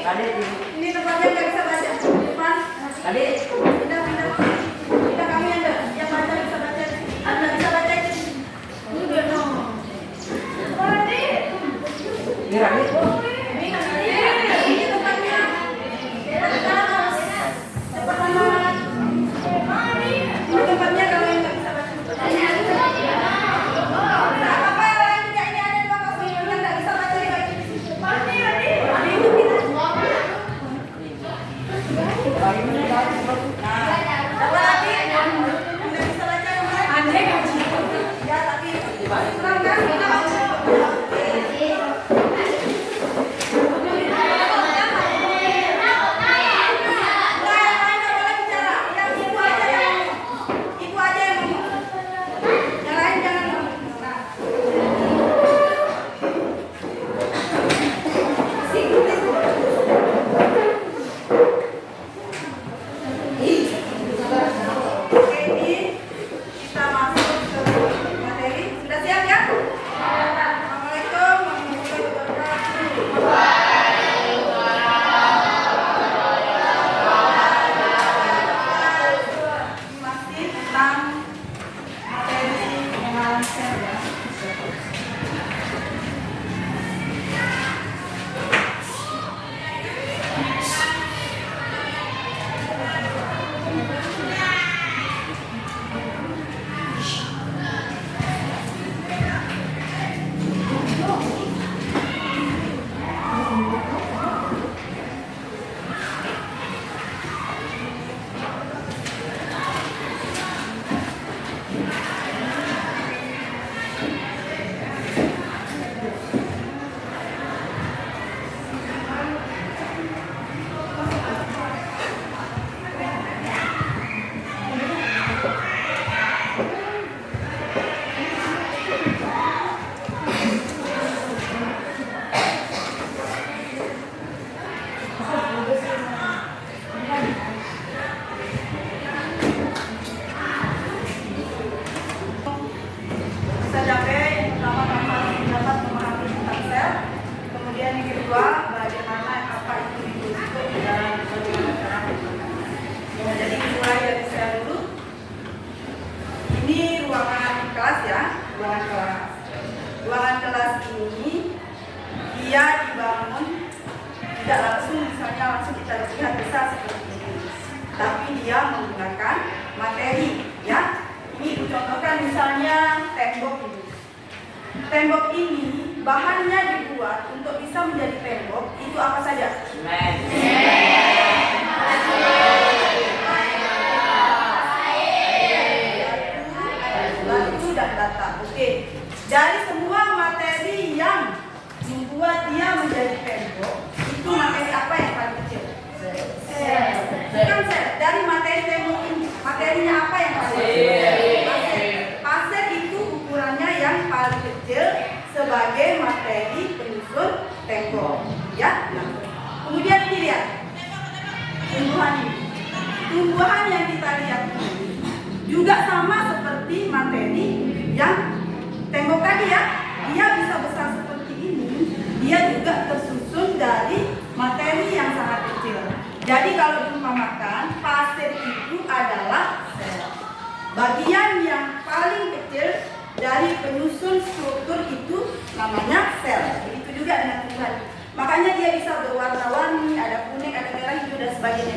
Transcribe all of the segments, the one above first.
Adik, Ini tempatnya nggak bisa baca. Depan. adik. Pindah. Pindah kamu yang baca bisa baca. Anda bisa baca itu. Udah dong. Biar adik. Ini tempatnya. Tempatnya kalau yang nggak bisa baca. Nah, apa yang lain juga ini ada 2 kosong yang nggak bisa baca juga. Apa lagi? Nggak bisa baca yang lain? Ya, tapi kurang kan? Ruangan kelas ini dia dibangun tidak langsung, misalnya langsung kita lihat bisa seperti ini, tapi dia menggunakan materi, ya. Ini dicontohkan misalnya tembok ini. Tembok ini bahannya dibuat untuk bisa menjadi tembok itu apa saja? Batu dan bata. Oke. Dari semua materi yang membuat dia menjadi tembok, itu materi apa yang paling kecil? Bukan sel. Dari materi tembok ini, materinya apa yang paling kecil? Pasir itu ukurannya yang paling kecil sebagai materi penyusun tembok. Ya. Nah, kemudian ini lihat tumbuhan ini. Tumbuhan yang kita lihat ini juga sama seperti materi yang tembok tadi, ya. Dia bisa besar seperti ini. Dia juga tersusun dari materi yang sangat kecil. Jadi kalau diumpamakan, pasir itu adalah sel. Bagian yang paling kecil dari penyusun struktur itu namanya sel. Begitu juga dengan tumbuhan. Makanya dia bisa berwarna-warni, ada kuning, ada merah, hijau dan sebagainya.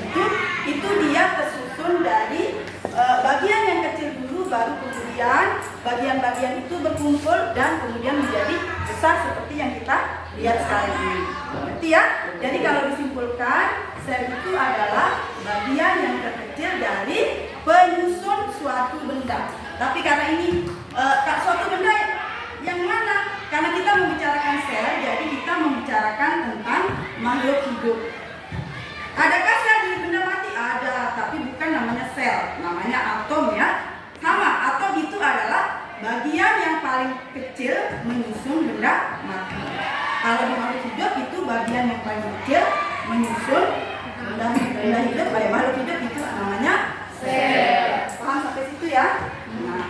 Itu dia tersusun dari bagian yang kecil dulu, baru kemudian bagian-bagian itu berkumpul dan kemudian menjadi besar seperti yang kita lihat sekarang ini. Berarti ya, jadi kalau disimpulkan, sel itu adalah bagian yang terkecil dari penyusun suatu benda. Tapi karena ini suatu benda yang mana? Karena kita membicarakan sel, jadi kita membicarakan tentang makhluk hidup. Adakah sel di benda mati? Ada, tapi bukan namanya sel, namanya atom, ya. Sama, atom itu adalah bagian yang paling kecil menyusun benda mati. Kalau di makhluk hidup itu bagian yang paling kecil menyusun benda hidup, makhluk hidup itu namanya sel. Paham sampai situ, ya? Nah.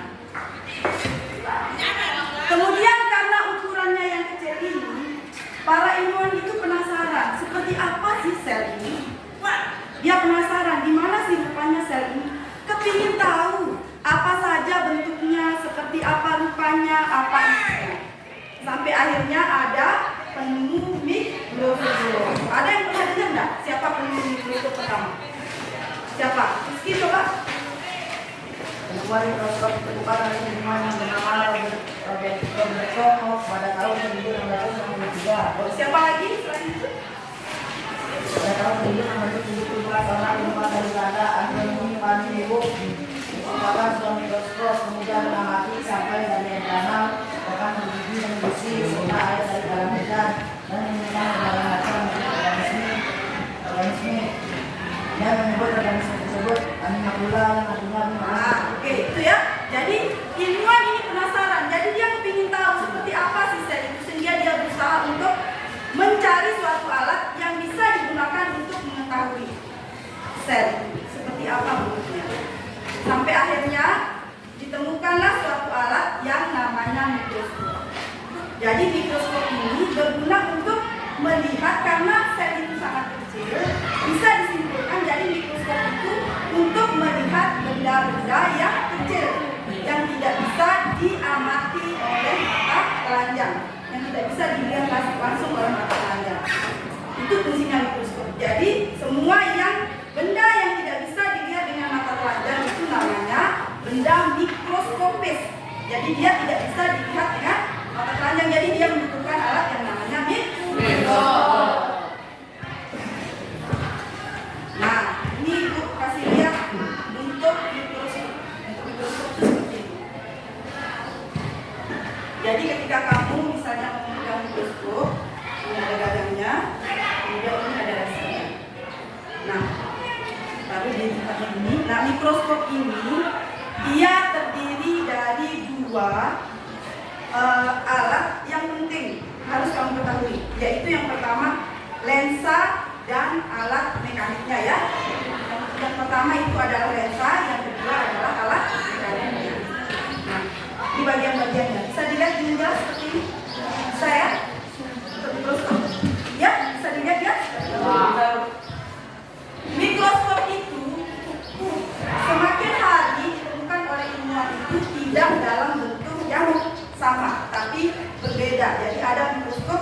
Kemudian karena ukurannya yang kecil ini, para ilmuwan itu penasaran seperti apa sih Sampai akhirnya ada penemu mikroskop. Ada yang pernah dengar enggak? Siapa penemu mikroskop pertama? Siapa? Rizky coba. Penemuan mikroskop ditemukan oleh ilmuwan yang bernama Robert Koch pada tahun 1693. Siapa lagi selain itu? Pada tahun 1672, seorang ilmuwan dari Belanda, Antoni van Leeuwenhoek, menciptakan sebuah mikroskop, kemudian mengamati sampai dari yang tanam, bahkan berbiji dan besi serta air dari dalam hutan, dan menemukan berbagai macam organisme. Dia menyebut organisme tersebut animalcula, yang artinya Oke, itu ya. Jadi ilmuwan ini penasaran. Jadi dia kepingin tahu seperti apa sih sel itu, sehingga dia berusaha untuk mencari suatu alat yang bisa digunakan untuk mengetahui sel seperti apa bentuknya. Sampai akhirnya ditemukanlah suatu alat yang namanya mikroskop. Jadi mikroskop ini berguna untuk melihat, karena sel itu sangat kecil, bisa disimpulkan jadi mikroskop itu untuk melihat benda-benda yang kecil yang tidak bisa diamati oleh mata telanjang, yang tidak bisa dilihat langsung oleh mata telanjang. Itu fungsinya mikroskop. Jadi semua benda yang tidak bisa dilihat dengan mata telanjang itu namanya benda mikroskopis. Jadi dia tidak bisa dilihat dengan mata telanjang. Jadi dia membutuhkan alat yang namanya mikroskop. Nah, ini Ibu kasih lihat untuk mikroskop. Untuk mikroskop itu seperti ini. Jadi ketika kamu misalnya memegang mikroskop, ini ada gagangnya, kemudian ini ada rasanya. Nah, taruh di tempatnya ini. Nah, mikroskop ini dia terdiri dari dua alat yang penting harus kamu ketahui, yaitu yang pertama lensa dan alat mekaniknya ya. Yang pertama itu adalah lensa, yang kedua adalah alat mekaniknya. Nah, di bagian-bagiannya bisa dilihat dengan jelas seperti ini. Saya mikroskop, ya bisa dilihat ya. Mikroskop itu semakin hari ditemukan oleh ilmuwan itu tidak dalam bentuk yang sama, tapi berbeda. Jadi ada mikroskop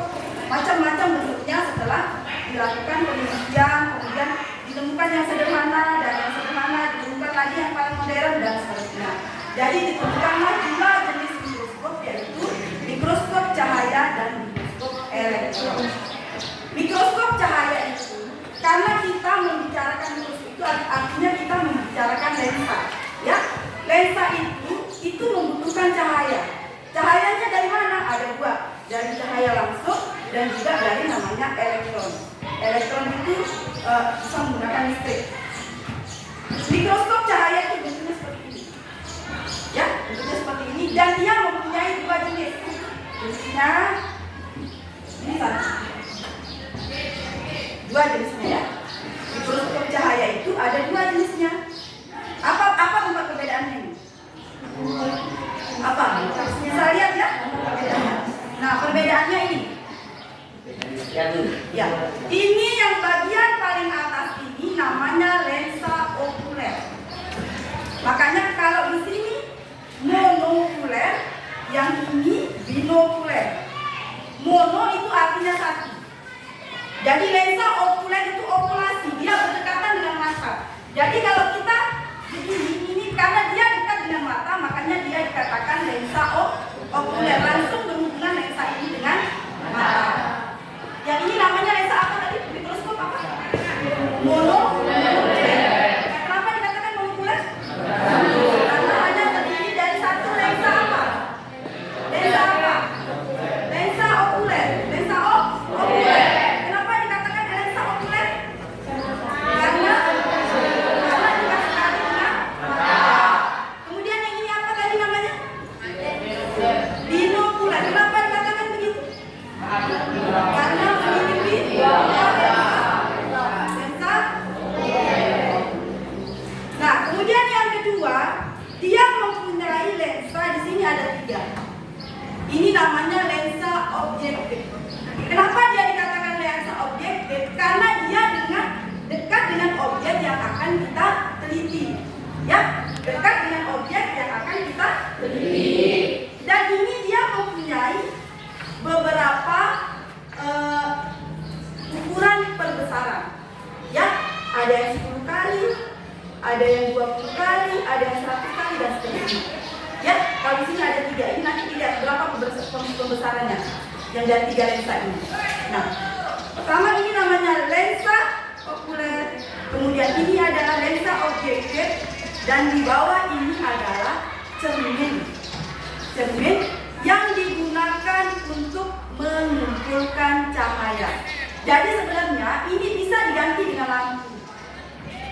macam-macam bentuknya setelah dilakukan penelitian, kemudian ditemukan yang sederhana dan yang sederhana, ditemukan lagi yang paling modern dan seterusnya. Jadi ditemukanlah dua jenis mikroskop, yaitu mikroskop cahaya dan mikroskop elektron. Mikroskop cahaya itu, karena kita membicarakan mikroskop itu artinya kita membicarakan lensa, ya. Lensa itu membutuhkan cahaya. Cahayanya dari mana? Ada dua, dari cahaya langsung dan juga dari namanya elektron. Elektron itu bisa menggunakan listrik. Mikroskop cahaya itu bentuknya seperti ini, ya, bentuknya seperti ini, dan dia mempunyai dua jenis. Jenisnya ini satu, dua jenisnya ya. Mikroskop cahaya itu ada dua jenisnya. Apa tempat perbedaannya ini? Apa? Bisa lihat ya perbedaannya. Nah, perbedaannya ini. Ya, ini yang bagian paling atas ini namanya lensa okuler. Makanya kalau di sini monokuler, yang ini binokuler. Mono itu artinya satu. Jadi lensa okuler itu okulasi, dia berdekatan dengan mata. Jadi kalau kita ini karena dia dekat dengan mata, makanya dia dikatakan lensa okuler, langsung berhubungan lensa ini dengan mata. Yang ini namanya lensa apa tadi? Mikroskop apa? Monokuler. Kenapa dikatakan monokuler? Karena hanya terdiri dari satu lensa apa? Lensa apa? Lensa okuler. Lensa okuler. Kenapa dikatakan lensa okuler? Karena dikasih kali dengan mata. Kemudian yang ini apa tadi namanya? Binokuler. Kenapa dikatakan begitu? Karena memiliki lensa Ada yang 10 kali, ada yang 20 kali, ada yang 100 kali dan seterusnya. Ya, kalau di sini ada 3, ini nanti dilihat berapa pembesarannya yang dari 3 lensa ini. Nah, pertama ini namanya lensa okuler, kemudian ini adalah lensa objektif, dan di bawah ini adalah cermin. Cermin yang digunakan untuk mengumpulkan cahaya. Jadi sebenarnya ini bisa diganti dengan lampu.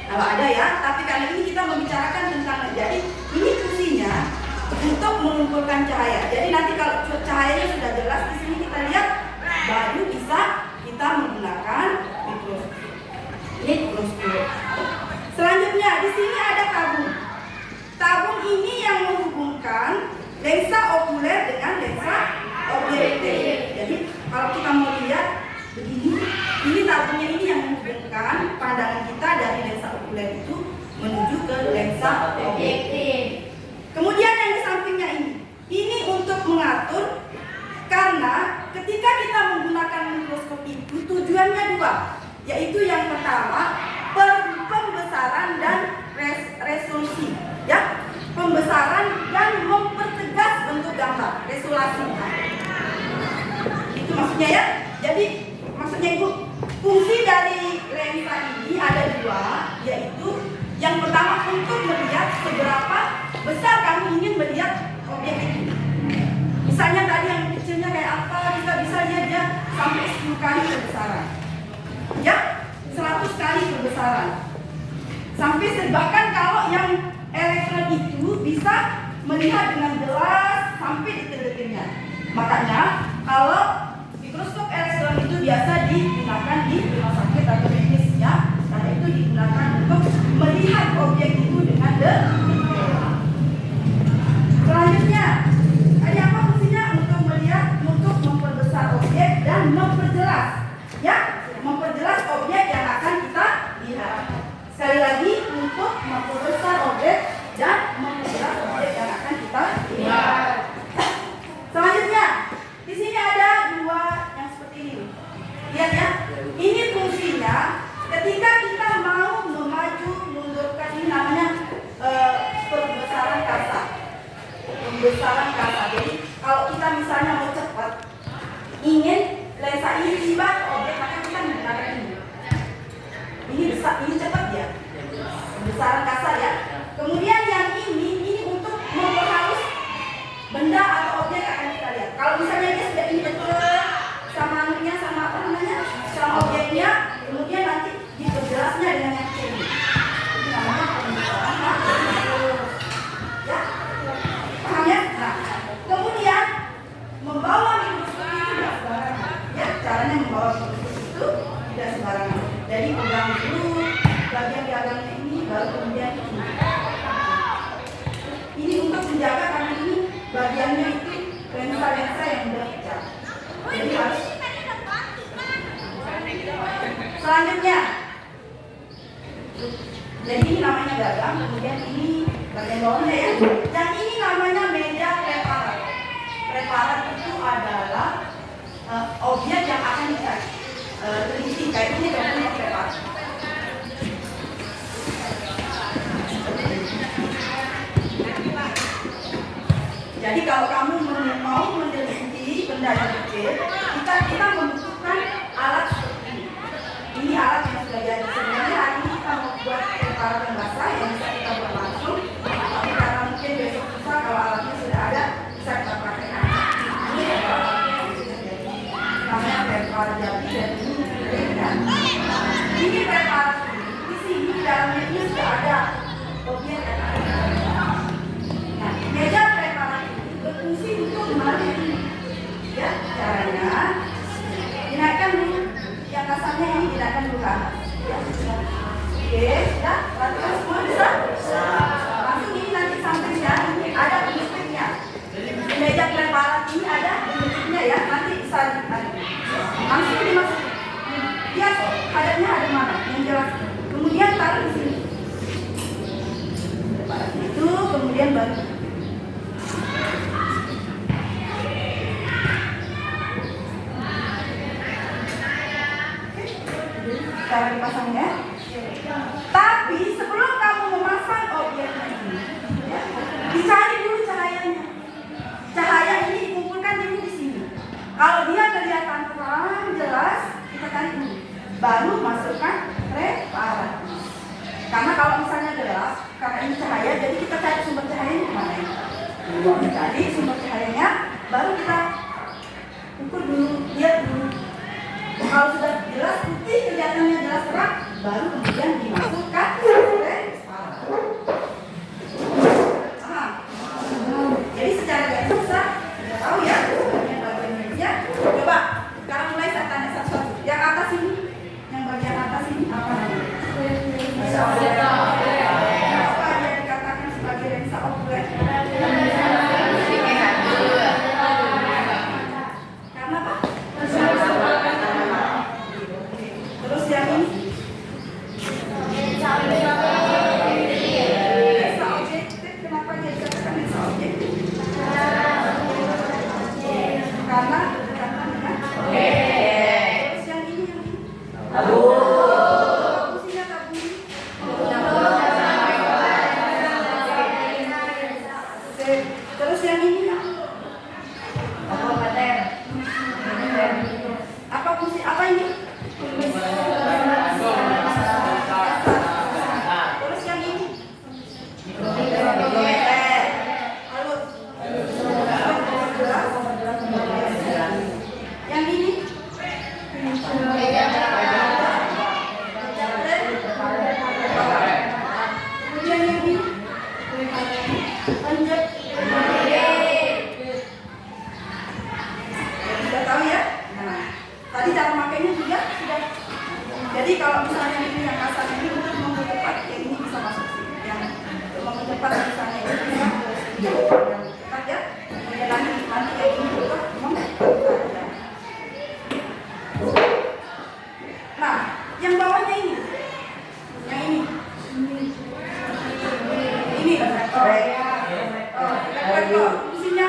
Kalau ada ya, tapi karena ini kita membicarakan tentang, jadi ini fungsinya untuk mengumpulkan cahaya. Jadi nanti kalau cahayanya sudah jelas di sini kita lihat, baru bisa kita menggunakan mikroskop. Ini mikroskop. Selanjutnya di sini ada tabung. Tabung ini yang menghubungkan lensa okuler dengan lensa objektif. Jadi kalau kita mau lihat begini, ini tabungnya ini yang menghubungkan pandangan kita dari lensa okuler itu menuju ke lensa objektif. Kemudian yang di sampingnya ini untuk mengatur, karena ketika kita menggunakan mikroskop itu tujuannya 2, yaitu yang pertama pembesaran dan resolusi, ya, pembesaran dan mempertegas bentuk gambar, resolusi. Itu maksudnya ya. Jadi maksudnya Ibu, fungsi dari lensa ini ada 2, yaitu yang pertama untuk melihat seberapa besar kami ingin melihat objek itu. Misalnya tadi yang kecilnya kayak apa, kita bisa lihat dia sampai 10 kali perbesaran, ya, 100 kali perbesaran, sampai bahkan kalau yang elektron itu bisa melihat dengan jelas sampai detail-detailnya. Makanya kalau mikroskop elektron itu biasa digunakan di rumah sakit atau teknisnya, karena itu digunakan untuk melihat objek itu dengan detail. Selanjutnya, ada apa fungsinya? Untuk melihat, untuk memperbesar objek dan memperjelas, ya, memperjelas objek yang akan kita lihat. Sekali lagi, untuk memperbesar objek dan memperjelas objek yang akan kita lihat. Selanjutnya, di sini ada 2 yang seperti ini. Lihat ya, ini fungsinya ketika kita mau memaju, mundurkan, ini namanya pembesaran kasa. Pembesaran kasa. Jadi kalau kita misalnya mau cepat, ingin lensa ini tiba ke objek, maka kita menggunakan ini. Ini besar, ini cepat ya. Pembesaran kasa ya. Kemudian yang ini untuk memperhalus benda atau objek yang akan kita lihat. Kalau misalnya dia sudah ini betul sama anunya, sama apa namanya, sama objeknya, kemudian nanti diperjelasnya dengan yang ini. Ini namanya pembesaran kasa. Ya, paham ya? Nah, kemudian membawa mikroskop itu tidak sembarangan. Ya, caranya membawa mikroskop itu tidak sembarangan. Jadi pegang dulu bagian diagamnya ini, baru kemudian ini. Ini untuk menjaga karena ini bagiannya itu lensa-lensa yang sudah pecah. Jadi harus. Selanjutnya, jadi ini namanya gagang, kemudian ini bagian bawahnya ya. Dan ini namanya meja preparat. Preparat itu adalah objek yang akan kita teliti, kayak ini namanya preparat. Jadi kalau kamu mau meneliti benda yang kecil, kita membutuhkan alat seperti ini. Ini alat yang sudah jadi. Sebenarnya hari ini kita mau buat preparat yang basah yang bisa kita buat langsung. Tapi karena mungkin besok susah, kalau alatnya sudah ada, bisa kita pakai. Ini namanya preparat jadi, dan ini beda. Ini preparat di sini di dalamnya ini sudah ada objek yang ada. Nah, meja preparat ini berfungsi untuk menarik ini. Ya, caranya dinaikkan dulu yang kasarnya ini, dinaikkan dulu ke atas. Ya, oke, sudah, perhatikan semua bisa? Langsung ini nanti sampingnya ini ada penutupnya. Meja preparat ini ada penutupnya ya, nanti bisa ditarik. Langsung dimasukin. Lihat hadapnya ada mana yang jelas. Kemudian taruh di sini. Itu kemudian baru. Cara dipasangnya, Tapi sebelum kamu memasang objeknya ini, ya, dicari dulu cahayanya. Cahaya ini dikumpulkan dulu di sini. Kalau dia kelihatan terang jelas, kita cari dulu. Baru masukkan reparatif. Karena kalau misalnya gelap, karena ini cahaya, jadi kita cari sumber cahayanya kemana? Kita cari sumber cahayanya, baru kita ukur dulu, lihat dulu. Kalau sudah jelas putih, kelihatannya jelas terang, baru kemudian dimasukkan reparatif. Jadi secara garis besar, kita tahu ya, bagian meja. Coba, sekarang mulai saya tanya satu-satu. Yang atas ini, yang bagian atas ini apa namanya? Apa yang dikatakan sebagai lensa okuler? Karena apa? Terus yang ini? Lensa objektif. Kenapa dia dikatakan lensa objektif? Karena dengan terus yang ini fungsinya tabung. Terus yang ini apa fungsi apa ini? Terus yang ini halus. Yang ini kemudian yang ini panjat. Sudah tahu ya? Nah, tadi cara makainya juga sudah. Jadi kalau misalnya ini yang kasar ini untuk mempercepat, yang ini bisa masuk sini. Yang untuk mempercepat misalnya ini bisa ke sini. Yang cepat ya. Kemudian nanti yang ini juga mempercepat ya. Nah, yang bawahnya ini. Yang ini. Ini reflektor. Reflektor fungsinya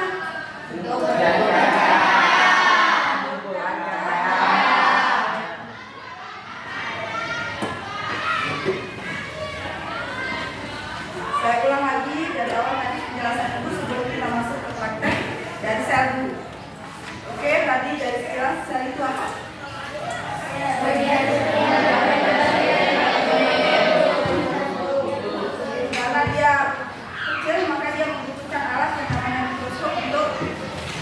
saya ulang lagi dari awal tadi penjelasan itu sebelum kita masuk ke praktek dari sel dulu. Oke, tadi dari sekilas sel itu apa? Karena dia kecil maka dia membutuhkan alat yang namanya mikroskop untuk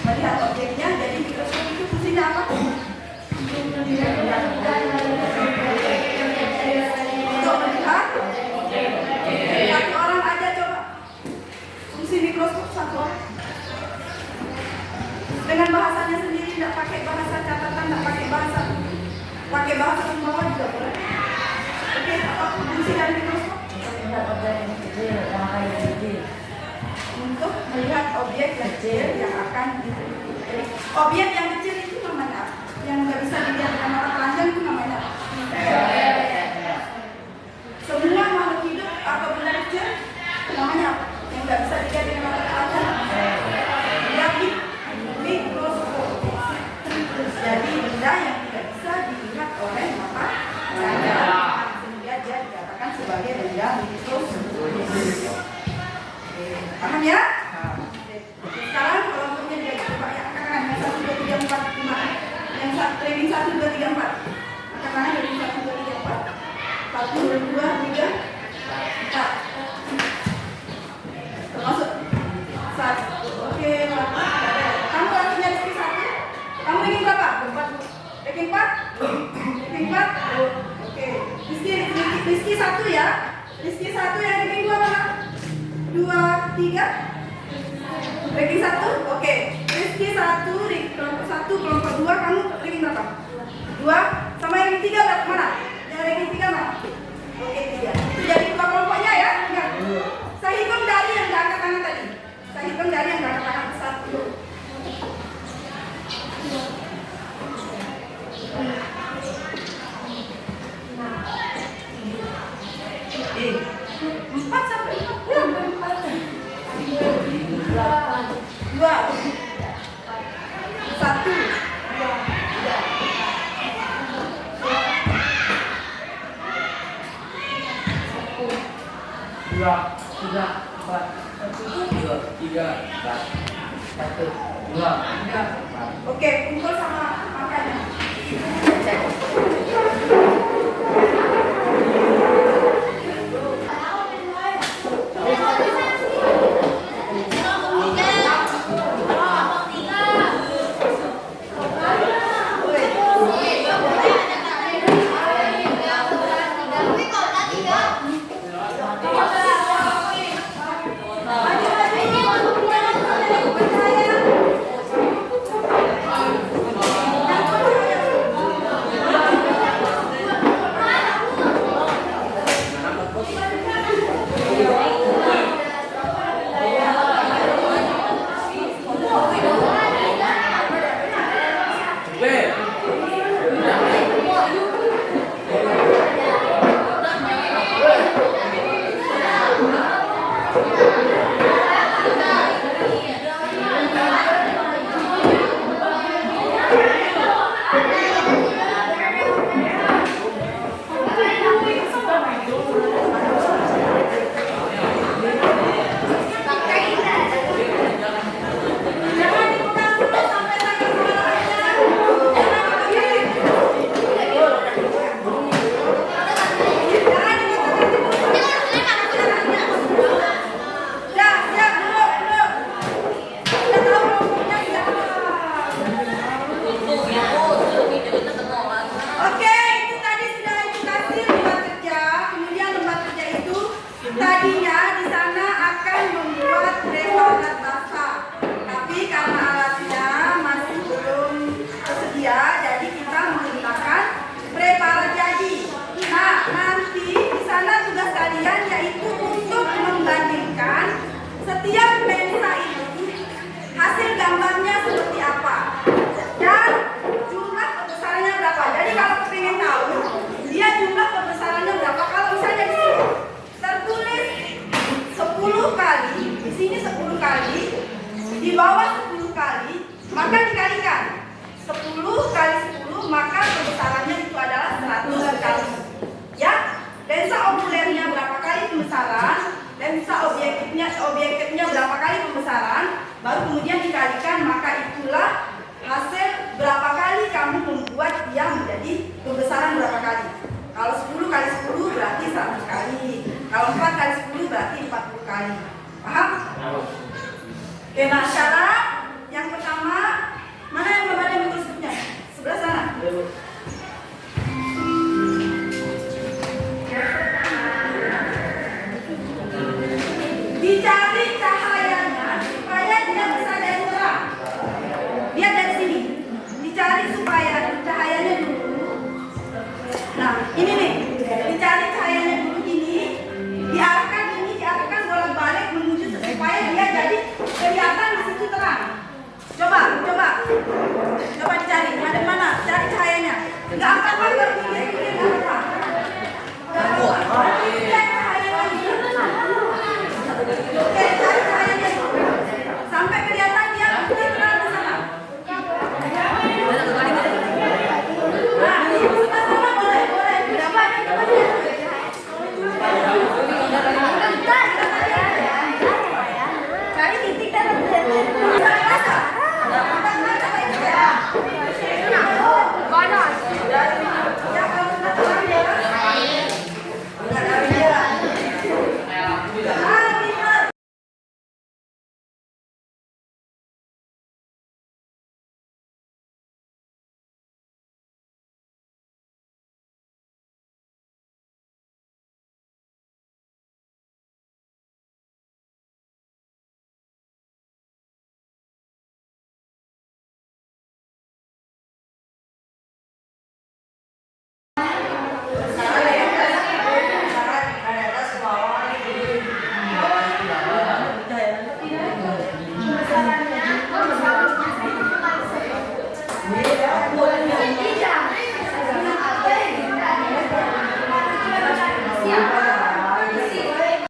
melihat objeknya. Jadi mikroskop itu fungsinya apa? Untuk melihat satu orang aja coba. Fungsi mikroskop satu orang. Dengan bahasanya sendiri, tidak pakai bahasa catatan, tidak pakai bahasa semua juga boleh. Oke, apa fungsi dari mikroskop? Untuk melihat objek kecil yang akan diteliti. Objek yang kecil itu namanya apa? Yang nggak bisa dilihat dengan mata telanjang itu namanya apa? Semua makhluk hidup atau benda kecil namanya apa? Yang nggak bisa dilihat dengan mata telanjang? Mikroskop. Jadi benda yang tidak bisa dilihat oleh mata telanjang, sehingga dia dikatakan sebagai benda mikroskop. Paham ya? Sekarang kalau bentuknya dia coba ya, angkat tangan yang 1, 2, 3, 4, 5. Yang training 1, 2, 3, 4. Angkat tangan dari 1, 2, 3, 4. 1, 2, 3, 4. Termasuk 1. Oke, kamu langsungnya di 1. Kamu ingin berapa? 4. Ranking 4? Ranking 4? Oke. Rizky 1 ya. Rizky 1 yang ranking 2 mana? 2, 3. Ranking 1? Oke. Rizky 1, kelompok 1, kelompok 2, kamu ranking berapa? 2. Sama yang ranking 3 berapa? Mana? Yang ranking 3 mana? Oke, 3. Itu jadi 2 kelompoknya ya? Ingat. Saya hitung dari yang gak angkat tangan tadi. Saya hitung dari yang gak angkat tangan. 1. 4 sampai 4. 2. 1. 2, 3, 4, 1, 2, 3, 4, 1, 2, 3, 4. Oke, kumpul sama makannya. Tadinya di sana akan membuat preparat basah, tapi karena alatnya masih belum tersedia, jadi kita menggunakan preparat jadi. Nah, nanti di sana tugas kalian yaitu untuk membandingkan setiap lensa itu hasil gambarnya seperti apa dan jumlah pembesarannya berapa. Jadi kalau kepingin tahu dia jumlah pembesarannya berapa, kalau misalnya di sini tertulis 10 kali, di sini 10 kali, di bawah 10 kali, maka dikalikan 10 kali 10, maka pembesarannya itu adalah 100 kali. Ya, lensa okulernya berapa kali pembesaran, lensa objektifnya berapa kali pembesaran, baru kemudian dikalikan, maka itulah hasil berapa kali kamu membuat dia menjadi pembesaran berapa kali. Kalau 10 kali 10 berarti 100 kali. Kalau 4 kali 10 berarti 40 kali. Paham? Oke, nah syarat